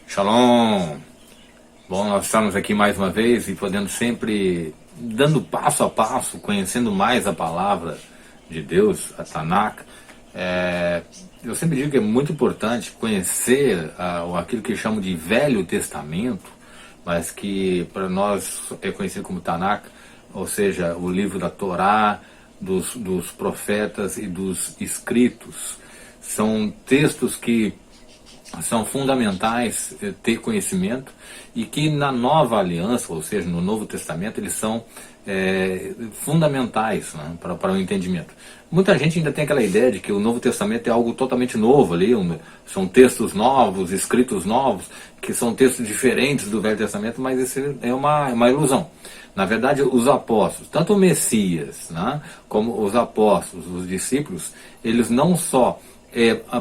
Shalom! Bom, nós estamos aqui mais uma vez e podendo sempre, dando passo a passo, conhecendo mais a palavra de Deus, a Tanakh. Eu sempre digo que é muito importante conhecer aquilo que chamam de Velho Testamento, mas que para nós é conhecido como Tanakh, ou seja, o livro da Torá, dos profetas e dos escritos. São textos que são fundamentais ter conhecimento e que na nova aliança, ou seja, no Novo Testamento, eles são fundamentais, né, para o entendimento. Muita gente ainda tem aquela ideia de que o Novo Testamento é algo totalmente novo ali, são textos novos, escritos novos, que são textos diferentes do Velho Testamento, mas isso é uma ilusão. Na verdade, os apóstolos, tanto o Messias, né, como os apóstolos, os discípulos, eles não só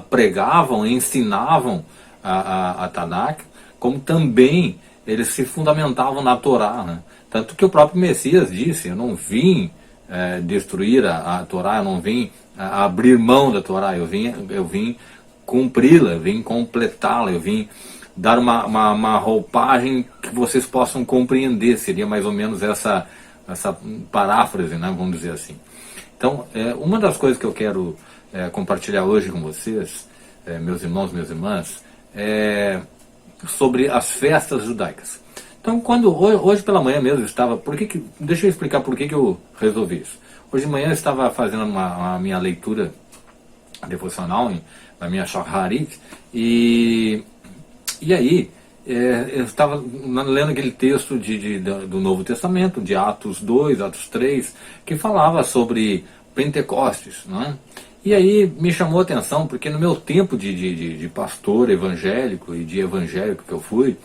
pregavam, ensinavam a Tanakh, como também eles se fundamentavam na Torá, né? Tanto que o próprio Messias disse: eu não vim destruir a Torá, eu não vim abrir mão da Torá, eu vim cumpri-la, eu vim completá-la, eu vim dar uma roupagem que vocês possam compreender. Seria mais ou menos essa paráfrase, né? Vamos dizer assim. Então, uma das coisas que eu quero compartilhar hoje com vocês, meus irmãos, minhas irmãs, sobre as festas judaicas. Então, hoje pela manhã mesmo eu estava... deixa eu explicar por que eu resolvi isso. Hoje de manhã eu estava fazendo a minha leitura devocional, na minha Shacharit, e aí eu estava lendo aquele texto do Novo Testamento, de Atos 2, Atos 3, que falava sobre Pentecostes, né? E aí me chamou a atenção, porque no meu tempo de pastor evangélico e de evangélico que eu fui,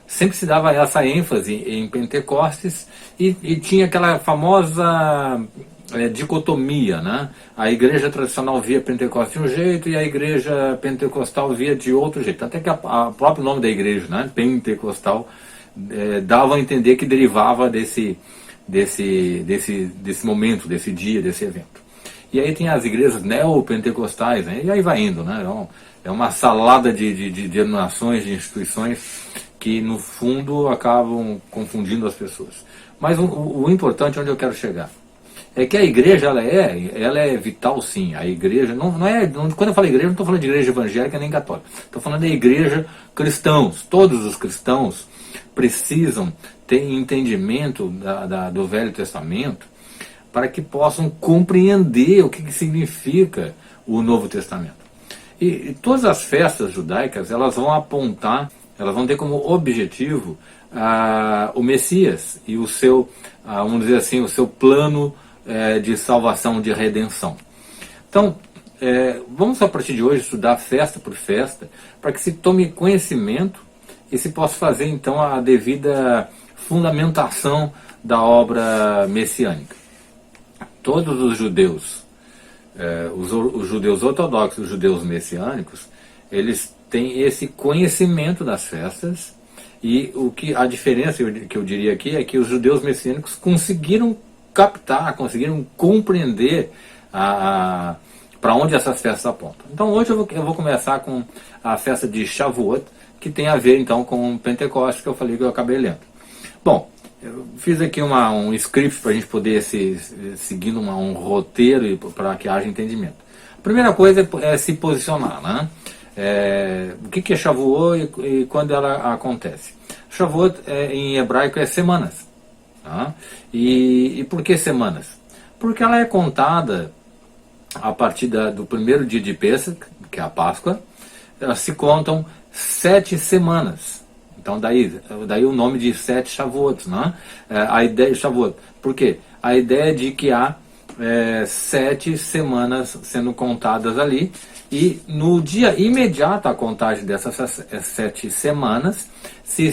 sempre se dava essa ênfase em Pentecostes e tinha aquela famosa dicotomia, né? A igreja tradicional via Pentecostes de um jeito e a igreja pentecostal via de outro jeito. Até que o próprio nome da igreja, né, Pentecostal, dava a entender que derivava desse momento, desse dia, desse evento. E aí tem as igrejas neopentecostais, né? E aí vai indo, né? É uma salada de denominações, de instituições que no fundo acabam confundindo as pessoas. Mas o importante, onde eu quero chegar, é que a igreja ela é vital, sim. A igreja quando eu falo igreja, não estou falando de igreja evangélica nem católica. Estou falando da igreja cristãos. Todos os cristãos precisam ter entendimento do Velho Testamento, para que possam compreender o que significa o Novo Testamento. E todas as festas judaicas, elas vão apontar, elas vão ter como objetivo o Messias e o seu, vamos dizer assim, o seu plano de salvação, de redenção. Então, vamos a partir de hoje estudar festa por festa, para que se tome conhecimento e se possa fazer então a devida fundamentação da obra messiânica. Todos os judeus, os judeus ortodoxos, os judeus messiânicos, eles têm esse conhecimento das festas, e a diferença que eu diria aqui é que os judeus messiânicos conseguiram captar, conseguiram compreender para onde essas festas apontam. Então hoje eu vou começar com a festa de Shavuot, que tem a ver então com Pentecostes, que eu falei que eu acabei lendo. Bom, eu fiz aqui um script para a gente poder seguindo um roteiro para que haja entendimento. A primeira coisa é se posicionar, né? O que é Shavuot e quando ela acontece? Shavuot em hebraico é semanas. Tá? E por que semanas? Porque ela é contada a partir do primeiro dia de Pesach, que é a Páscoa. Elas se contam 7 semanas. Então daí o nome de 7 Shavuot, né? A ideia de Shavuot. Por quê? A ideia de que há 7 semanas sendo contadas ali, e no dia imediato à contagem dessas 7 semanas se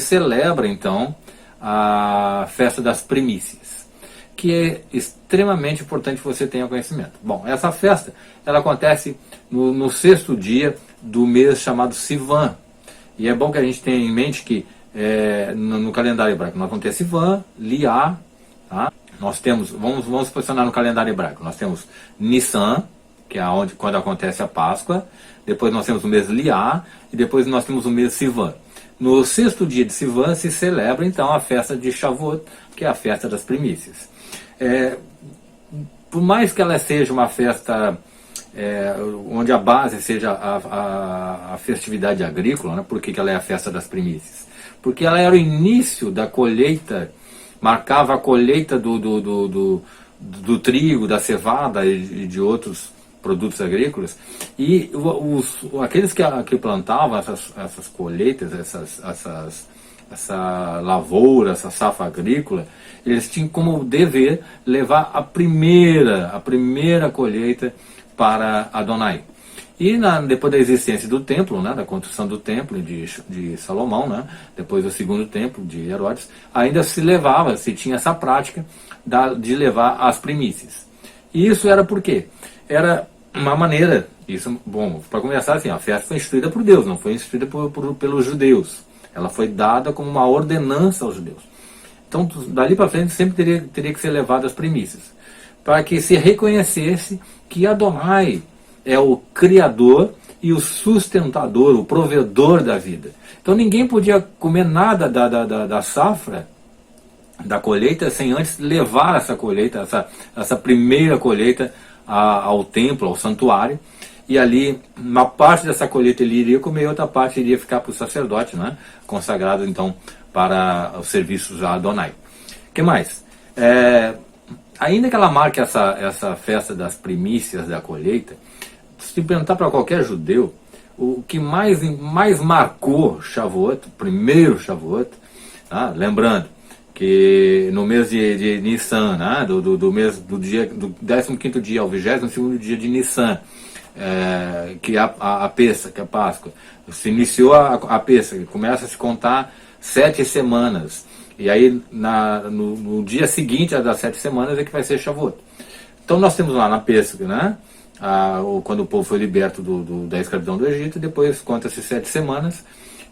celebra então a festa das primícias, que é extremamente importante que você tenha conhecimento. Bom, essa festa ela acontece no 6º dia do mês chamado Sivan. E é bom que a gente tenha em mente que no calendário hebraico nós vamos ter Sivan, Liá, tá? Nós temos, vamos posicionar no calendário hebraico, nós temos Nissan, que é quando acontece a Páscoa. Depois nós temos o mês Liá, e depois nós temos o mês Sivan. No sexto dia de Sivan se celebra então a festa de Shavuot, que é a festa das primícias. Por mais que ela seja uma festa onde a base seja a festividade agrícola, né? Por que ela é a festa das primícias? Porque ela era o início da colheita, marcava a colheita do trigo, da cevada e de outros produtos agrícolas, e aqueles que plantavam essas colheitas, essa lavoura, essa safra agrícola, eles tinham como dever levar a primeira colheita para Adonai. E depois da existência do templo, né, da construção do templo de Salomão, né, depois do segundo templo de Herodes, ainda se tinha essa prática de levar as primícias. E isso era por quê? Era uma maneira, para começar assim, a festa foi instituída por Deus, não foi instituída pelos judeus. Ela foi dada como uma ordenança aos judeus. Então, dali para frente, sempre teria que ser levado as primícias, para que se reconhecesse que Adonai é o criador e o sustentador, o provedor da vida. Então ninguém podia comer nada da safra, da colheita, sem antes levar essa colheita, essa primeira colheita ao templo, ao santuário, e ali uma parte dessa colheita ele iria comer, outra parte iria ficar para o sacerdote, né, consagrado então para os serviços a Adonai. O que mais? Ainda que ela marque essa festa das primícias da colheita, se perguntar para qualquer judeu, o que mais marcou Shavuot, o primeiro Shavuot, tá? Lembrando que no mês de Nissan, né? do 15º dia ao 22º dia de Nissan, que é a Pêssah, que é a Páscoa, se iniciou a Pêssah, começa a se contar 7 semanas, e aí no dia seguinte das 7 semanas é que vai ser Shavuot. Então nós temos lá na Pêssah, né? Quando o povo foi liberto da escravidão do Egito, depois conta-se 7 semanas,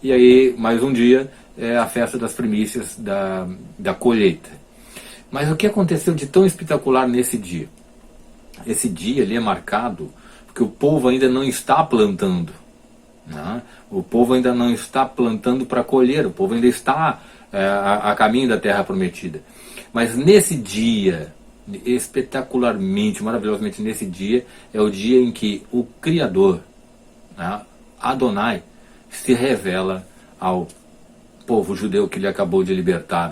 e aí mais um dia é a festa das primícias da colheita. Mas o que aconteceu de tão espetacular nesse dia? Esse dia ali é marcado porque o povo ainda não está plantando, né? O povo ainda não está plantando para colher, o povo ainda está a caminho da terra prometida. Mas nesse dia, espetacularmente, maravilhosamente nesse dia, é o dia em que o Criador, né, Adonai, se revela ao povo judeu que ele acabou de libertar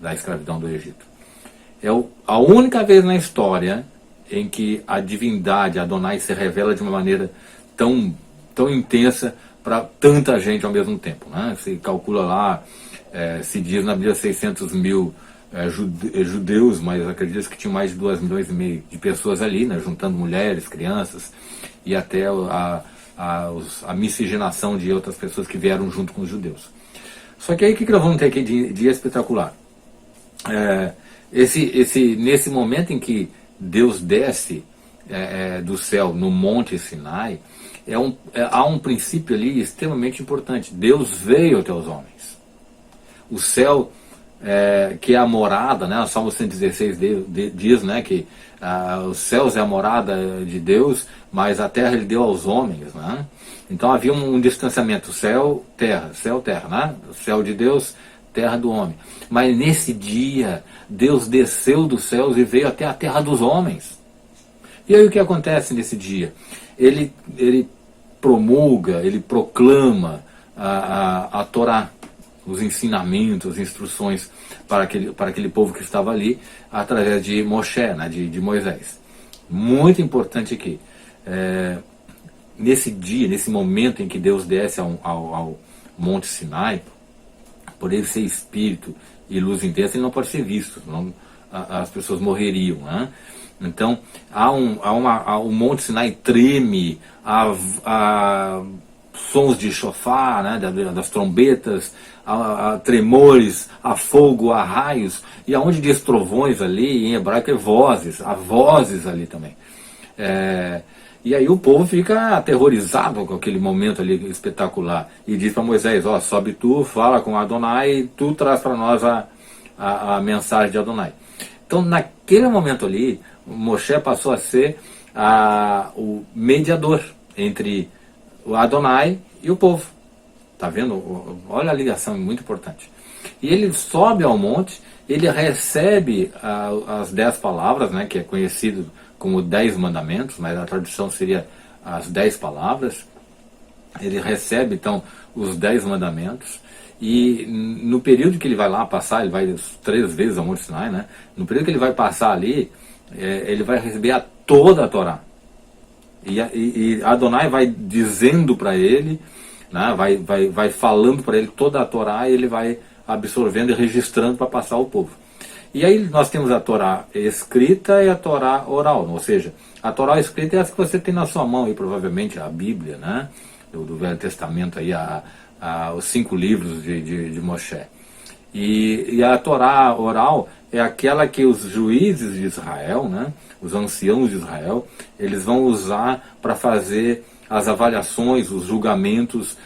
da escravidão do Egito. É a única vez na história em que a divindade, Adonai, se revela de uma maneira tão intensa para tanta gente ao mesmo tempo, né? Se calcula lá, se diz na Bíblia 600 mil judeus, mas acredito que tinha mais de 2,5 milhões de pessoas ali, né, juntando mulheres, crianças e até a miscigenação de outras pessoas que vieram junto com os judeus. Só que aí o que nós vamos ter aqui de espetacular? Nesse momento em que Deus desce do céu no Monte Sinai, há um princípio ali extremamente importante. Deus veio até os homens. O céu, que é a morada, né? O Salmo 116 diz, né, que os céus é a morada de Deus, mas a terra ele deu aos homens, né? Então havia um distanciamento, céu, terra, né? O céu de Deus, terra do homem. Mas nesse dia, Deus desceu dos céus e veio até a terra dos homens. E aí o que acontece nesse dia? Ele promulga, ele proclama a Torá, os ensinamentos, as instruções para aquele povo que estava ali, através de Moshe, né, de Moisés. Muito importante aqui, nesse dia, nesse momento em que Deus desce ao Monte Sinai, por ele ser espírito e luz intensa, ele não pode ser visto, senão as pessoas morreriam, né? Então, o Monte Sinai treme, há sons de chofar, né, das trombetas, há tremores, há fogo, há raios, e aonde diz trovões ali, em hebraico é vozes, há vozes ali também. E aí o povo fica aterrorizado com aquele momento ali espetacular, e diz para Moisés, sobe tu, fala com Adonai, e tu traz para nós a mensagem de Adonai. Então naquele momento ali, Moshe passou a ser o mediador entre o Adonai e o povo. Tá vendo? Olha a ligação, é muito importante. E ele sobe ao monte, ele recebe as 10 palavras, né, que é conhecido como 10 mandamentos, mas a tradução seria as 10 palavras. Ele recebe, então, os 10 mandamentos, e no período que ele vai lá passar, ele vai 3 vezes ao Monte Sinai, né? No período que ele vai passar ali, ele vai receber toda a Torá. E Adonai vai dizendo para ele, né, vai falando para ele toda a Torá, e ele vai absorvendo e registrando para passar ao povo. E aí nós temos a Torá escrita e a Torá oral, ou seja, a Torá escrita é essa que você tem na sua mão, e provavelmente a Bíblia, né, do Velho Testamento, aí, os 5 livros de Moshe. E a Torá oral é aquela que os juízes de Israel, né, os anciãos de Israel, eles vão usar para fazer as avaliações, os julgamentos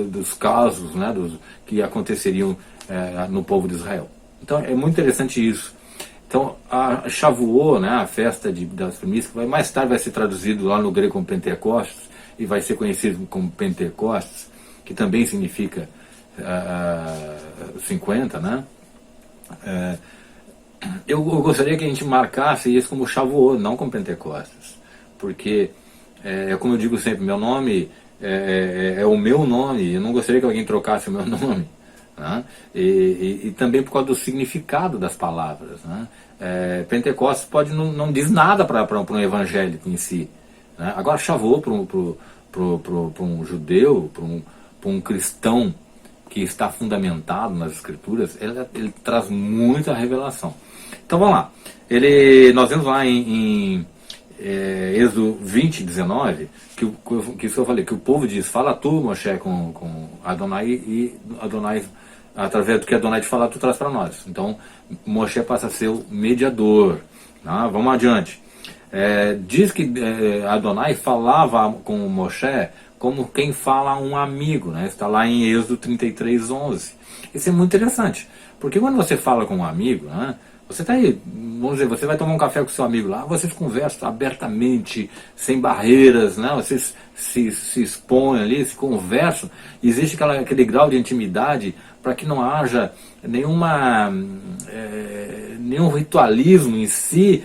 dos casos, né, que aconteceriam no povo de Israel. Então é muito interessante isso. Então a Shavuot, né, a festa das primícias, que mais tarde vai ser traduzido lá no grego como Pentecostes, e vai ser conhecido como Pentecostes, que também significa 50, né? Eu gostaria que a gente marcasse isso como Shavuot, não como Pentecostes, porque como eu digo sempre, meu nome é o meu nome, eu não gostaria que alguém trocasse o meu nome, né? E também por causa do significado das palavras, né? Pentecostes não diz nada para um evangélico em si, né? Agora Shavuot para um judeu, para um cristão que está fundamentado nas Escrituras, ele traz muita revelação. Então vamos lá. Nós vemos lá em Êxodo 20, 19, que isso eu falei, que o povo diz, fala tu, Moshe, com Adonai, e Adonai, através do que Adonai te falar, tu traz para nós. Então Moshe passa a ser o mediador. Tá? Vamos adiante. Diz que Adonai falava com Moshe como quem fala a um amigo, né? Está lá em Êxodo 33, 11. Isso é muito interessante, porque quando você fala com um amigo, né, você está aí, vamos dizer, você vai tomar um café com seu amigo lá, vocês conversam abertamente, sem barreiras, né? Vocês se expõem ali, se conversam, existe aquele grau de intimidade para que não haja nenhum ritualismo em si,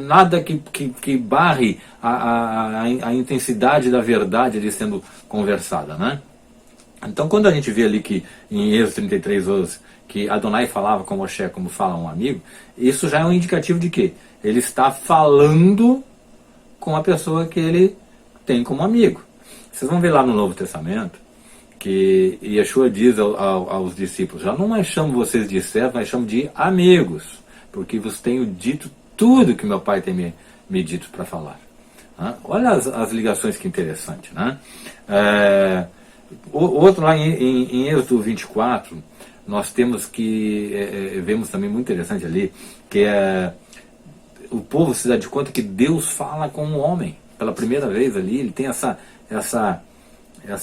nada que barre a intensidade da verdade ali sendo conversada, né? Então quando a gente vê ali que em Êxodo 33, 11, que Adonai falava com Moshe como fala um amigo, isso já é um indicativo de que ele está falando com a pessoa que ele tem como amigo. Vocês vão ver lá no Novo Testamento que Yeshua diz aos discípulos, já não mais chamo vocês de servos, mas chamo de amigos, porque vos tenho dito tudo que meu Pai tem me dito para falar. Olha as ligações que interessante, né? Outro lá em Êxodo 24, nós temos vemos também muito interessante ali, que o povo se dá de conta que Deus fala com o homem, pela primeira vez ali, ele tem essa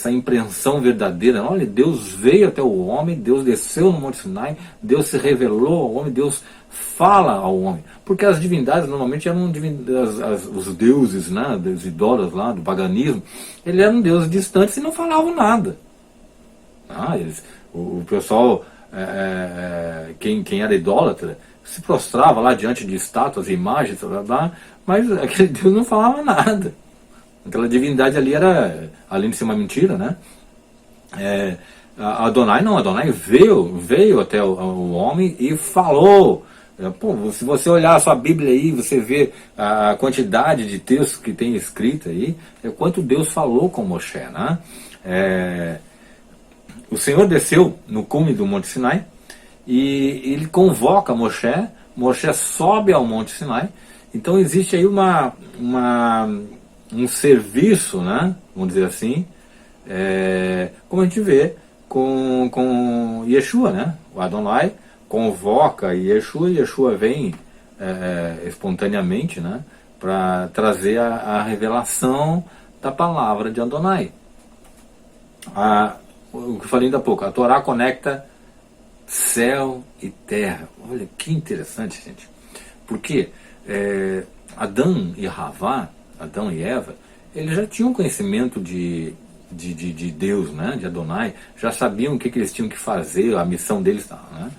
impressão verdadeira. Olha, Deus veio até o homem, Deus desceu no Monte Sinai, Deus se revelou ao homem, Deus fala ao homem. Porque as divindades normalmente eram os deuses, né, dos idólatras lá, do paganismo, eles eram deuses distantes e não falavam nada. O pessoal, quem era idólatra, se prostrava lá diante de estátuas, imagens, mas aquele Deus não falava nada. Aquela divindade ali era, além de ser uma mentira, né? Adonai não, Adonai veio até o homem e falou. Pô, se você olhar a sua Bíblia aí, você vê a quantidade de textos que tem escrito aí, quanto Deus falou com Moshe, né? O Senhor desceu no cume do Monte Sinai e ele convoca Moshe, Moshe sobe ao Monte Sinai. Então existe aí um serviço, né, vamos dizer assim, como a gente vê com Yeshua, né? O Adonai convoca Yeshua, e Yeshua vem espontaneamente, né, para trazer a revelação da palavra de Adonai. O que eu falei ainda há pouco, a Torá conecta céu e terra. Olha que interessante, gente. Porque Adão e Havá, Adão e Eva, eles já tinham conhecimento de Deus, né, de Adonai, já sabiam o que eles tinham que fazer, a missão deles, né?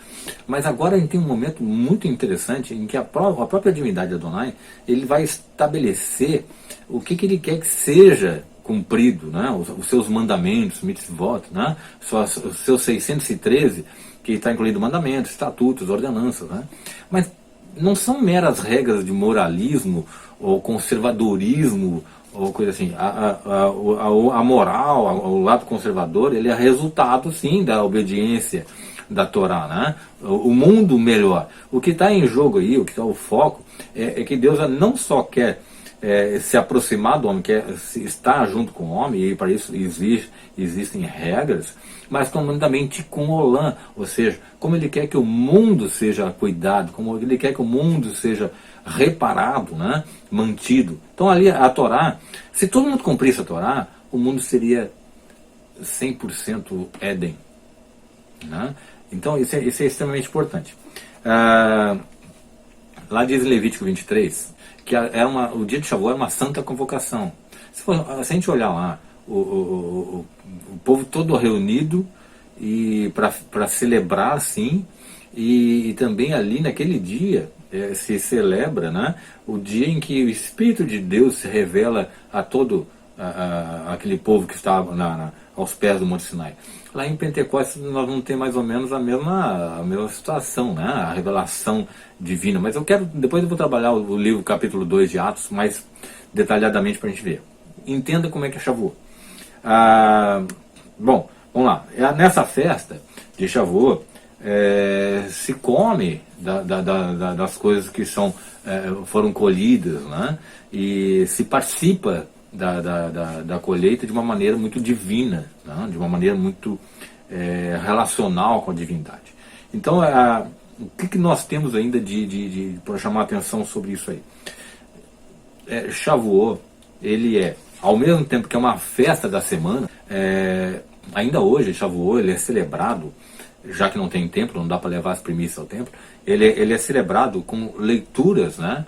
Mas agora a gente tem um momento muito interessante em que a própria divindade de Adonai, ele vai estabelecer o que ele quer que seja cumprido, né, os seus mandamentos, mitzvot, né, os seus 613, que está incluído mandamentos, estatutos, ordenanças, né? Mas não são meras regras de moralismo ou conservadorismo ou coisa assim. A moral, o lado conservador, ele é resultado sim da obediência da Torá, né? O mundo melhor. O que está em jogo aí, o que está o foco, é que Deus não só quer se aproximar do homem, quer estar junto com o homem, e para isso existem regras, mas também tikkun olam, ou seja, como ele quer que o mundo seja cuidado, como ele quer que o mundo seja reparado, né, mantido. Então ali a Torá, se todo mundo cumprisse a Torá, o mundo seria 100% Éden, né? Então isso é extremamente importante. Lá diz em Levítico 23 que o dia de Shavuot é uma santa convocação. Se a gente olhar lá, o povo todo reunido e para celebrar assim, e também ali naquele dia se celebra, né, o dia em que o Espírito de Deus se revela a todo aquele povo que estava aos pés do Monte Sinai. Lá em Pentecostes nós vamos ter mais ou menos a mesma situação, né, a revelação divina. Mas depois eu vou trabalhar o livro capítulo 2 de Atos mais detalhadamente para a gente ver. Entenda como é que é Shavuot. Bom, vamos lá. Nessa festa de Shavuot, se come das coisas que foram colhidas, né? E se participa da colheita de uma maneira muito divina, né? De uma maneira muito relacional com a divindade. Então, o que nós temos ainda para chamar a atenção sobre isso aí? Shavuot, ele ao mesmo tempo que é uma festa da semana, ainda hoje, Shavuot, ele é celebrado, já que não tem templo, não dá para levar as primícias ao templo, ele é celebrado com leituras, né,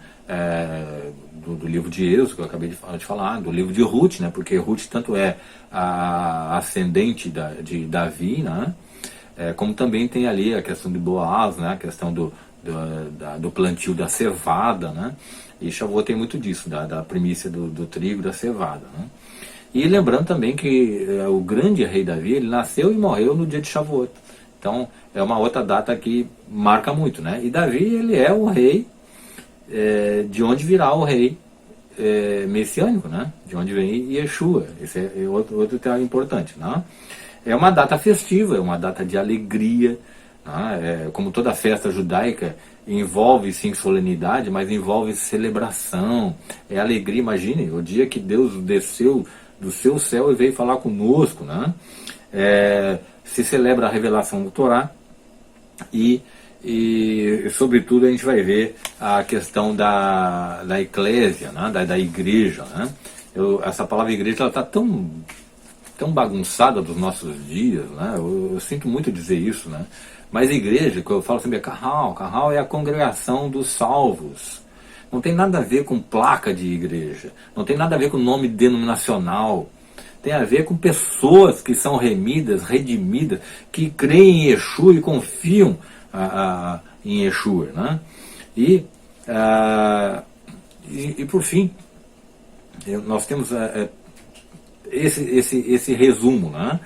do livro de Êxodo, que eu acabei de falar, do livro de Ruth, né, porque Ruth tanto é a ascendente de Davi, né, como também tem ali a questão de Boaz, né, a questão do plantio da cevada, né, e Shavuot tem muito disso, da primícia do trigo, da cevada, né. E lembrando também que o grande rei Davi, ele nasceu e morreu no dia de Shavuot. Então, é uma outra data que marca muito, né? E Davi, ele é o rei de onde virá o rei messiânico, né? De onde vem Yeshua. Esse é outro tema importante, né? É uma data festiva, é uma data de alegria, né? Como toda festa judaica, envolve sim solenidade, mas envolve celebração, alegria. Imagine, o dia que Deus desceu do seu céu e veio falar conosco, né? Se celebra a revelação do Torá e sobretudo a gente vai ver a questão da eclésia, né? da igreja, né? Essa palavra igreja está tão bagunçada dos nossos dias, né? Eu sinto muito dizer isso, né? Mas igreja, que eu falo sempre, Carral é a congregação dos salvos. Não tem nada a ver com placa de igreja, não tem nada a ver com nome denominacional. Tem a ver com pessoas que são redimidas, que creem em Yeshua e confiam em Yeshua, né? E por fim, nós temos esse resumo, né?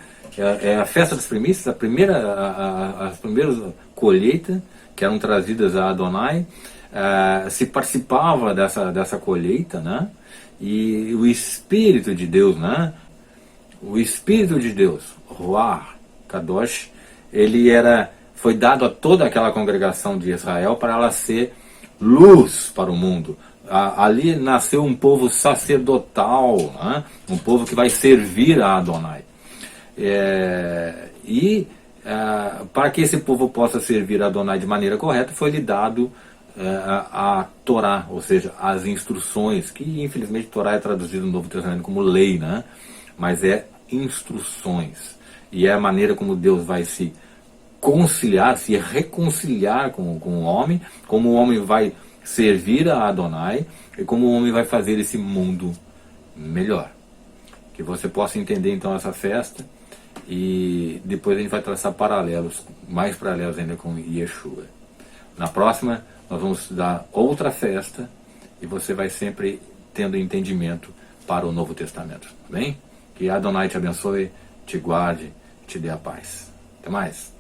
A festa das primícias, as primeiras colheitas que eram trazidas a Adonai, se participava dessa colheita, né? E o Espírito de Deus, né? O Espírito de Deus, Ruach Kadosh, ele foi dado a toda aquela congregação de Israel para ela ser luz para o mundo. Ali nasceu um povo sacerdotal, né? Um povo que vai servir a Adonai. Para que esse povo possa servir a Adonai de maneira correta, foi-lhe dado a Torá, ou seja, as instruções, que infelizmente Torá é traduzido no Novo Testamento como lei, né? Mas instruções. E é a maneira como Deus vai se reconciliar com o homem, como o homem vai servir a Adonai e como o homem vai fazer esse mundo melhor. Que você possa entender então essa festa, e depois a gente vai traçar paralelos, mais paralelos ainda com Yeshua. Na próxima nós vamos estudar outra festa e você vai sempre tendo entendimento para o Novo Testamento, tá bem? Que Adonai te abençoe, te guarde, te dê a paz. Até mais.